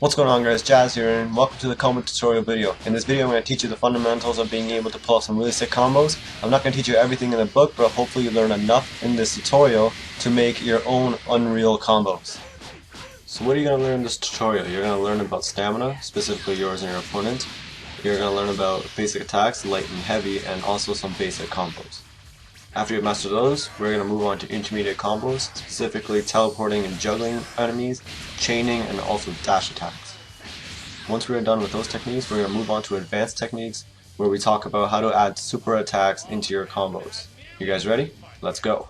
What's going on guys, Jazz here and welcome to the combo tutorial video. In this video I'm going to teach you the fundamentals of being able to pull off some really sick combos. I'm not going to teach you everything in the book, but hopefully you learn enough in this tutorial to make your own unreal combos. So what are you going to learn in this tutorial? You're going to learn about stamina, specifically yours and your opponent. You're going to learn about basic attacks, light and heavy, and also some basic combos. After you master those, we're going to move on to intermediate combos, specifically teleporting and juggling enemies, chaining, and also dash attacks. Once we are done with those techniques, we're going to move on to advanced techniques, where we talk about how to add super attacks into your combos. You guys ready? Let's go!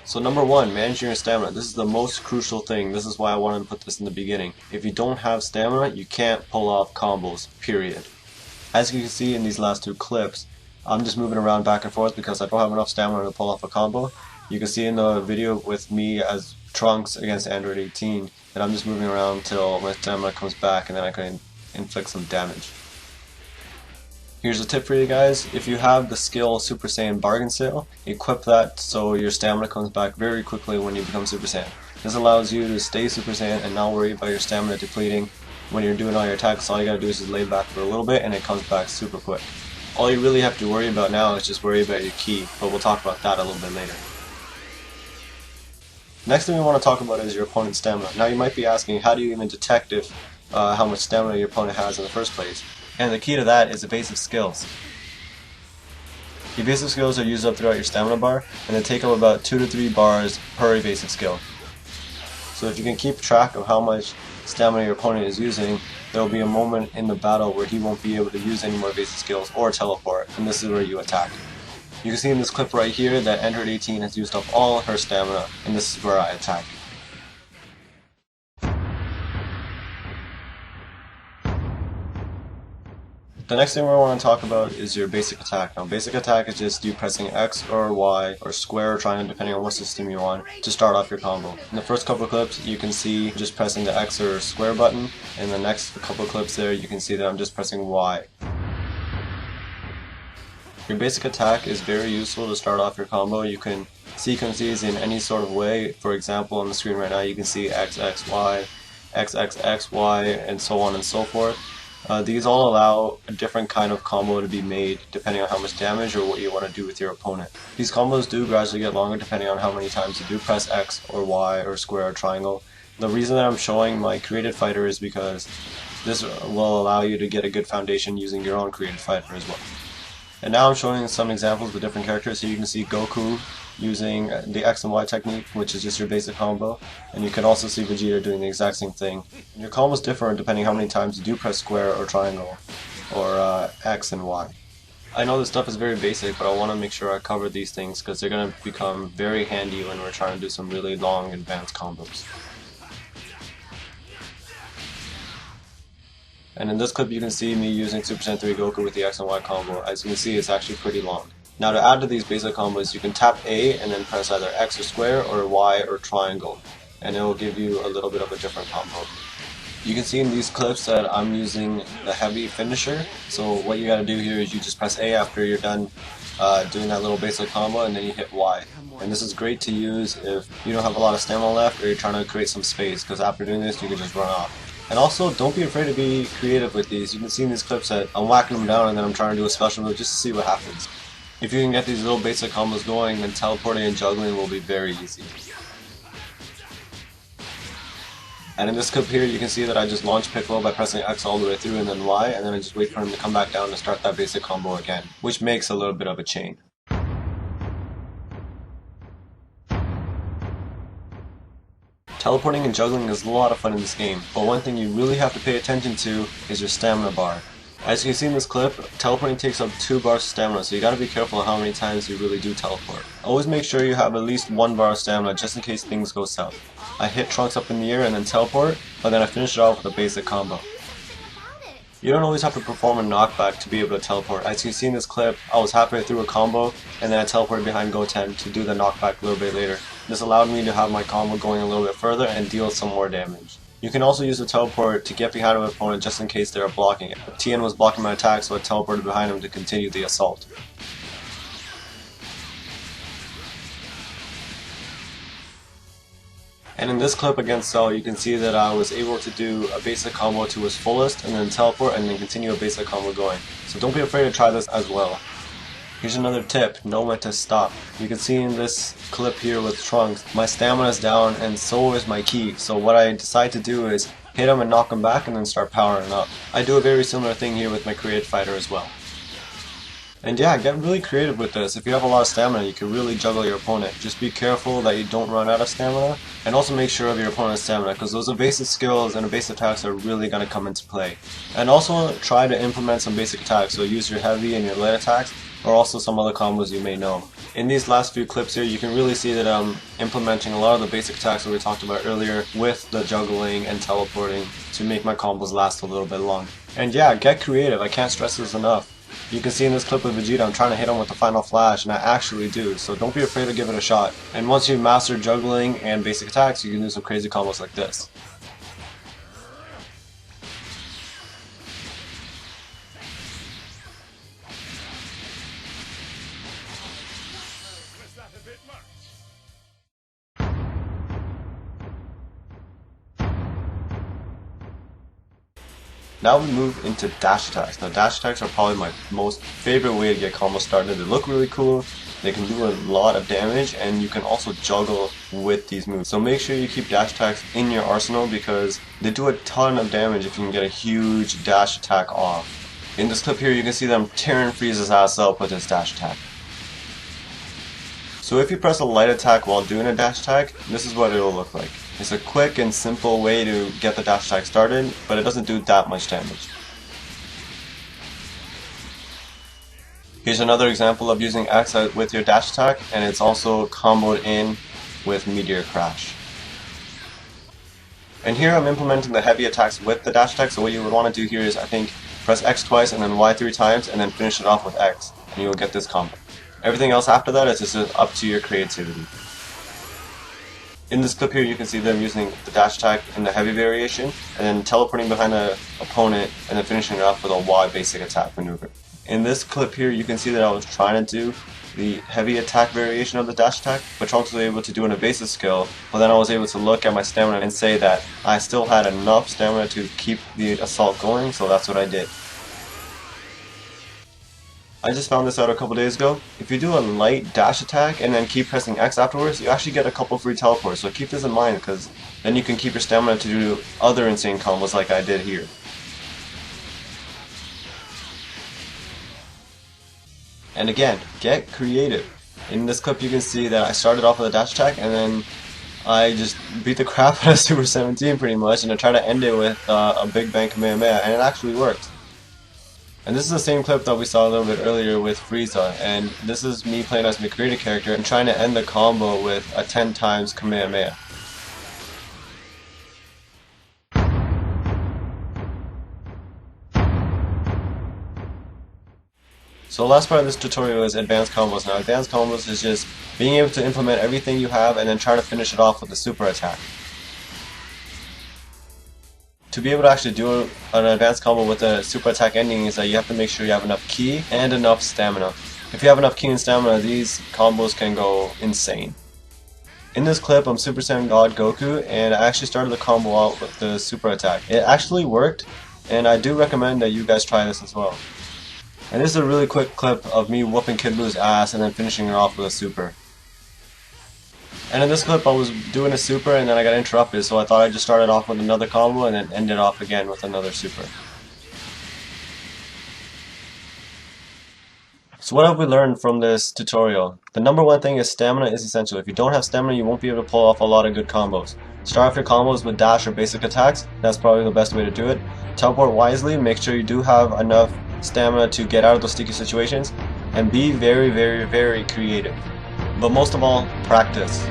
So number one, managing your stamina. This is the most crucial thing. This is why I wanted to put this in the beginning. If you don't have stamina, you can't pull off combos, period. As you can see in these last two clips, I'm just moving around back and forth because I don't have enough stamina to pull off a combo. You can see in the video with me as Trunks against Android 18 that I'm just moving around till my stamina comes back and then I can inflict some damage. Here's a tip for you guys. If you have the skill Super Saiyan Bargain Sale, equip that so your stamina comes back very quickly when you become Super Saiyan. This allows you to stay Super Saiyan and not worry about your stamina depleting when you're doing all your attacks. All you gotta do is just lay back for a little bit and it comes back super quick. All you really have to worry about now is just worry about your ki, but we'll talk about that a little bit later. Next thing we want to talk about is your opponent's stamina. Now you might be asking, how do you even detect if how much stamina your opponent has in the first place? And the key to that is the basic skills. Your basic skills are used up throughout your stamina bar, and they take up about 2 to 3 bars per basic skill. So if you can keep track of how much stamina your opponent is using, there will be a moment in the battle where he won't be able to use any more basic skills or teleport, and this is where you attack. You can see in this clip right here that Android 18 has used up all her stamina, and this is where I attack. The next thing we want to talk about is your basic attack. Now basic attack is just you pressing X or Y or square or triangle depending on what system you want to start off your combo. In the first couple of clips you can see just pressing the X or square button, and the next couple of clips there you can see that I'm just pressing Y. Your basic attack is very useful to start off your combo. You can sequence these in any sort of way. For example, on the screen right now you can see X, X, Y, X, X, X, Y, and so on and so forth. These all allow a different kind of combo to be made depending on how much damage or what you want to do with your opponent. These combos do gradually get longer depending on how many times you do press X or Y or square or triangle. The reason that I'm showing my created fighter is because this will allow you to get a good foundation using your own created fighter as well. And now I'm showing some examples with different characters. So you can see Goku using the X and Y technique, which is just your basic combo, and you can also see Vegeta doing the exact same thing. Your combos differ depending how many times you do press square or triangle or X and Y. I know this stuff is very basic, but I want to make sure I cover these things because they're going to become very handy when we're trying to do some really long advanced combos. And in this clip you can see me using Super Saiyan 3 Goku with the X and Y combo. As you can see, it's actually pretty long. Now to add to these basic combos, you can tap A and then press either X or square or Y or triangle, and it will give you a little bit of a different combo. You can see in these clips that I'm using the heavy finisher, so what you gotta do here is you just press A after you're done doing that little basic combo, and then you hit Y. And this is great to use if you don't have a lot of stamina left or you're trying to create some space, because after doing this you can just run off. And also, don't be afraid to be creative with these. You can see in these clips that I'm whacking them down and then I'm trying to do a special move just to see what happens. If you can get these little basic combos going, then teleporting and juggling will be very easy. And in this clip here, you can see that I just launch Piccolo by pressing X all the way through and then Y, and then I just wait for him to come back down and start that basic combo again, which makes a little bit of a chain. Teleporting and juggling is a lot of fun in this game, but one thing you really have to pay attention to is your stamina bar. As you can see in this clip, teleporting takes up 2 bars of stamina, so you gotta be careful of how many times you really do teleport. Always make sure you have at least 1 bar of stamina just in case things go south. I hit Trunks up in the air and then teleport, but then I finish it off with a basic combo. You don't always have to perform a knockback to be able to teleport. As you can see in this clip, I was halfway through a combo and then I teleported behind Goten to do the knockback a little bit later. This allowed me to have my combo going a little bit further and deal some more damage. You can also use the teleport to get behind an opponent just in case they are blocking it. Tien was blocking my attack, so I teleported behind him to continue the assault. And in this clip against Cell, you can see that I was able to do a basic combo to its fullest, and then teleport, and then continue a basic combo going. So don't be afraid to try this as well. Here's another tip, know when to stop. You can see in this clip here with Trunks, my stamina is down and so is my ki. So what I decide to do is hit him and knock him back and then start powering up. I do a very similar thing here with my creative fighter as well. And yeah, get really creative with this. If you have a lot of stamina, you can really juggle your opponent. Just be careful that you don't run out of stamina, and also make sure of your opponent's stamina, because those evasive skills and evasive attacks are really going to come into play. And also try to implement some basic attacks, so use your heavy and your light attacks, or also some other combos you may know. In these last few clips here, you can really see that I'm implementing a lot of the basic attacks that we talked about earlier with the juggling and teleporting to make my combos last a little bit longer. And yeah, get creative, I can't stress this enough. You can see in this clip with Vegeta, I'm trying to hit him with the final flash, and I actually do, so don't be afraid to give it a shot. And once you master juggling and basic attacks, you can do some crazy combos like this. Now we move into dash attacks. Now dash attacks are probably my most favorite way to get combos started. They look really cool, they can do a lot of damage, and you can also juggle with these moves. So make sure you keep dash attacks in your arsenal because they do a ton of damage if you can get a huge dash attack off. In this clip here you can see them tearing Frieza's ass up with his dash attack. So if you press a light attack while doing a dash attack, this is what it will look like. It's a quick and simple way to get the dash attack started, but it doesn't do that much damage. Here's another example of using X with your dash attack, and it's also comboed in with Meteor Crash. And here I'm implementing the heavy attacks with the dash attack, so what you would want to do here is, I think, press X twice and then Y 3 times, and then finish it off with X, and you'll get this combo. Everything else after that is just up to your creativity. In this clip here you can see them using the dash attack in the heavy variation, and then teleporting behind the opponent, and then finishing it off with a Y basic attack maneuver. In this clip here you can see that I was trying to do the heavy attack variation of the dash attack, but Trunks was able to do an evasive skill, but then I was able to look at my stamina and say that I still had enough stamina to keep the assault going, so that's what I did. I just found this out a couple days ago. If you do a light dash attack and then keep pressing X afterwards, you actually get a couple free teleports, so keep this in mind because then you can keep your stamina to do other insane combos like I did here. And again, get creative. In this clip you can see that I started off with a dash attack and then I just beat the crap out of Super 17 pretty much, and I tried to end it with a Big Bang Kamehameha, and it actually worked. And this is the same clip that we saw a little bit earlier with Frieza, and this is me playing as my creative character and trying to end the combo with a 10 times Kamehameha. So the last part of this tutorial is advanced combos. Now advanced combos is just being able to implement everything you have and then try to finish it off with a super attack. To be able to actually do an advanced combo with a super attack ending is that you have to make sure you have enough ki and enough stamina. If you have enough ki and stamina, these combos can go insane. In this clip, I'm Super Saiyan God Goku, and I actually started the combo out with the super attack. It actually worked, and I do recommend that you guys try this as well. And this is a really quick clip of me whooping Kid Blue's ass and then finishing her off with a super. And in this clip I was doing a super and then I got interrupted, so I thought I'd just start it off with another combo and then end it off again with another super. So what have we learned from this tutorial? The number one thing is stamina is essential. If you don't have stamina, you won't be able to pull off a lot of good combos. Start off your combos with dash or basic attacks. That's probably the best way to do it. Teleport wisely, make sure you do have enough stamina to get out of those sticky situations, and be very, very, very creative. But most of all, practice.